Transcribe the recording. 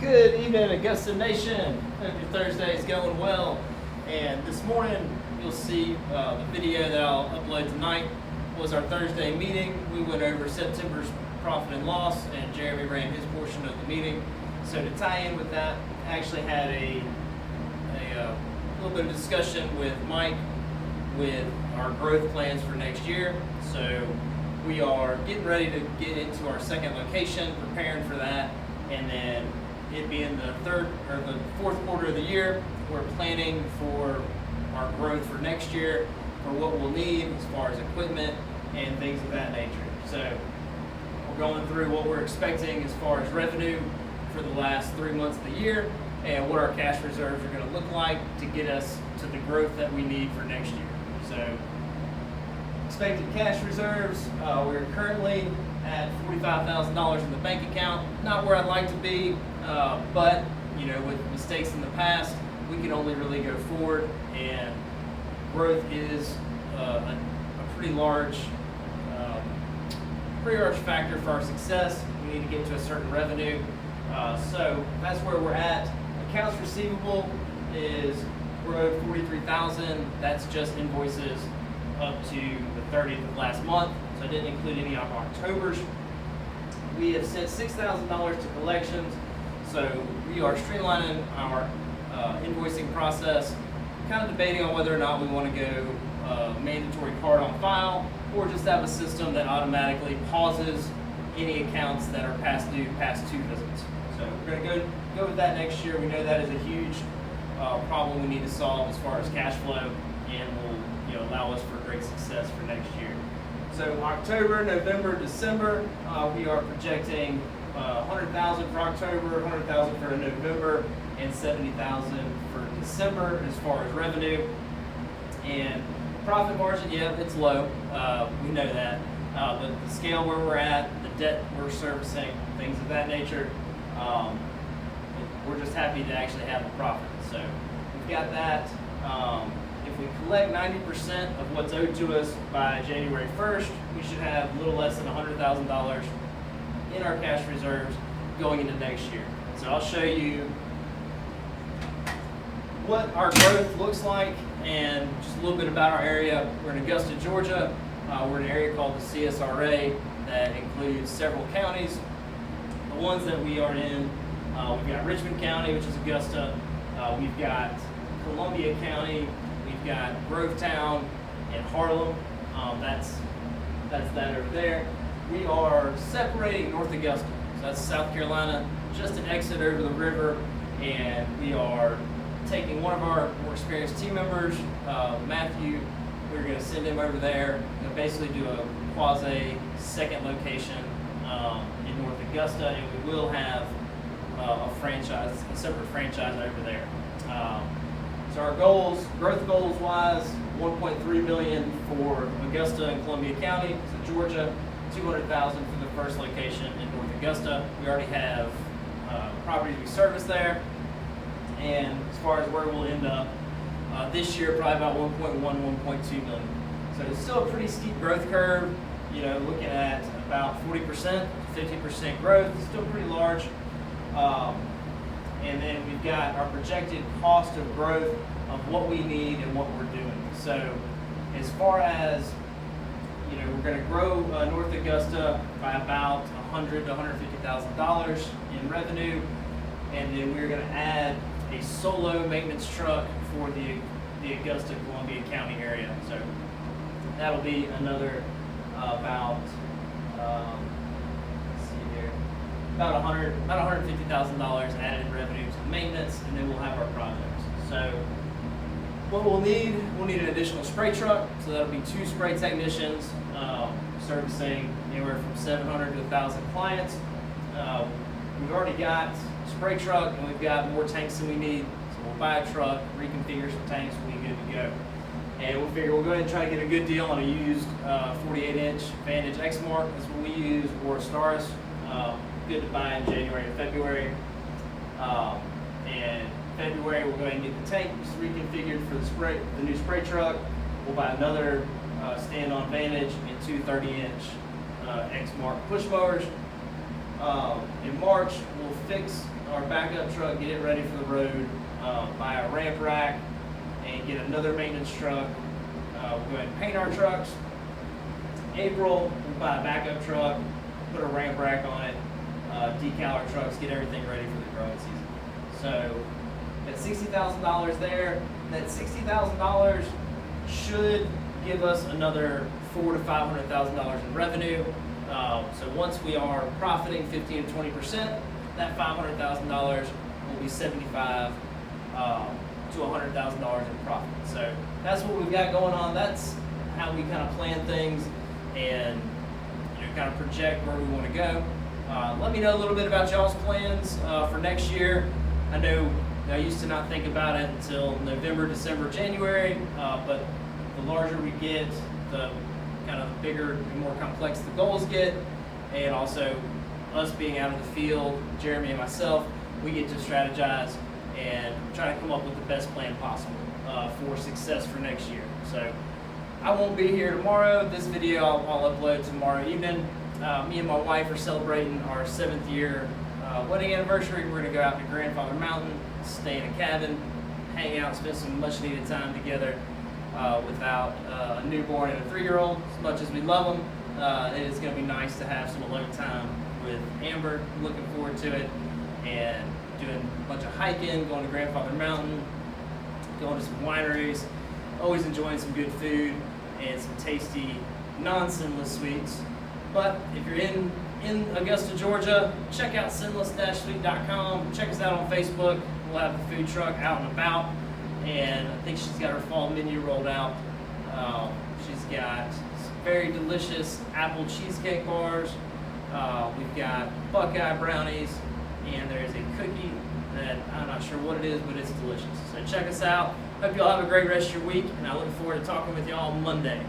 Good evening, Augusta Nation. Hope your Thursday is going well. And this morning, you'll see the video that I'll upload tonight was our Thursday meeting. We went over September's profit and loss, and Jeremy ran his portion of the meeting. So to tie in with that, I actually had a little bit of discussion with Mike with our growth plans for next year. So we are getting ready to get into our second location, preparing for that, and then it being the fourth quarter of the year, we're planning for our growth for next year, for what we'll need as far as equipment and things of that nature. So we're going through what we're expecting as far as revenue for the last 3 months of the year and what our cash reserves are going to look like to get us to the growth that we need for next year. So expected cash reserves, we're currently at $45,000 in the bank account. Not where I'd like to be, but you know, with mistakes in the past, we can only really go forward, and growth is a pretty large factor for our success. We need to get to a certain revenue, so that's where we're at. Accounts receivable we're owed $43,000. That's just invoices up to the 30th of last month, so I didn't include any of October's. We have sent $6,000 to collections, so we are streamlining our invoicing process, kind of debating on whether or not we want to go mandatory card on file or just have a system that automatically pauses any accounts that are past due past 2 visits. So we're going to go with that next year. We know that is a huge problem we need to solve as far as cash flow, and will allow us for great success for next year. So October, November, December, we are projecting $100,000 for October, $100,000 for November, and $70,000 for December as far as revenue. And profit margin, yeah, it's low. We know that. But the scale where we're at, the debt we're servicing, things of that nature, we're just happy to actually have a profit. So we've got that. If we collect 90% of what's owed to us by January 1st, we should have a little less than $100,000 in our cash reserves going into next year. So I'll show you what our growth looks like and just a little bit about our area. We're in Augusta, Georgia. We're in an area called the CSRA that includes several counties. The ones that we are in, we've got Richmond County, which is Augusta. We've got Columbia County. We've got Grovetown and Harlem. That's that over there. We are separating North Augusta, so that's South Carolina, just an exit over the river, and we are taking one of our more experienced team members, Matthew. We're going to send him over there and basically do a quasi second location in North Augusta, and we will have a separate franchise over there. So our goals, growth goals wise, 1.3 million for Augusta and Columbia County. So Georgia, 200,000 for the first location in North Augusta. We already have properties we service there. And as far as where we'll end up this year, probably about 1.1, 1.2 million. So it's still a pretty steep growth curve. You know, looking at about 40%, 50% growth. It's still pretty large. And then we've got our projected cost of growth of what we need and what we're doing. So as far as, we're going to grow North Augusta by about $100,000 to $150,000 in revenue, and then we're going to add a solo maintenance truck for the Augusta, Columbia County area. So that'll be another about about $150,000 added in revenue to maintenance, and then we'll have our projects. So what we'll need an additional spray truck, so that'll be 2 spray technicians servicing anywhere from 700 to 1,000 clients. We've already got a spray truck, and we've got more tanks than we need, so we'll buy a truck, reconfigure some tanks, we'll be good to go. And we'll figure we'll go ahead and try to get a good deal on a used 48-inch Vantage X-Mark. That's what we use, or a Staris. Good to buy in January and February. And February we'll go ahead and get the tank reconfigured for the new spray truck. We'll buy another stand-on Vantage and 2 30-inch X-Mark push mowers. In March, we'll fix our backup truck, get it ready for the road, buy a ramp rack, and get another maintenance truck. We'll go ahead and paint our trucks. April, we'll buy a backup truck, put a ramp rack on it, decal our trucks, get everything ready for the growing season. So, at $60,000 there, that $60,000 should give us another $400,000 to $500,000 in revenue. So once we are profiting 15 to 20%, that $500,000 will be $75,000 to $100,000 in profit. So that's what we've got going on. That's how we kind of plan things and kind of project where we want to go. Let me know a little bit about y'all's plans for next year. I know I used to not think about it until November, December, January, but the larger we get, the kind of bigger and more complex the goals get, and also us being out in the field, Jeremy and myself, we get to strategize and try to come up with the best plan possible for success for next year. So I won't be here tomorrow. This video I'll upload tomorrow evening. Me and my wife are celebrating our 7th year wedding anniversary. We're going to go out to Grandfather Mountain, stay in a cabin, hang out, spend some much needed time together without a newborn and a 3-year-old. As much as we love them, it is going to be nice to have some alone time with Amber. Looking forward to it, and doing a bunch of hiking, going to Grandfather Mountain, going to some wineries, always enjoying some good food and some tasty non-sinless sweets. But if you're in Augusta, Georgia, check out sinless-sweet.com. Check us out on Facebook. We'll have the food truck out and about, and I think she's got her fall menu rolled out. She's got some very delicious apple cheesecake bars. We've got Buckeye brownies, and there's a cookie that I'm not sure what it is, but it's delicious. So check us out. Hope you all have a great rest of your week, and I look forward to talking with you all Monday.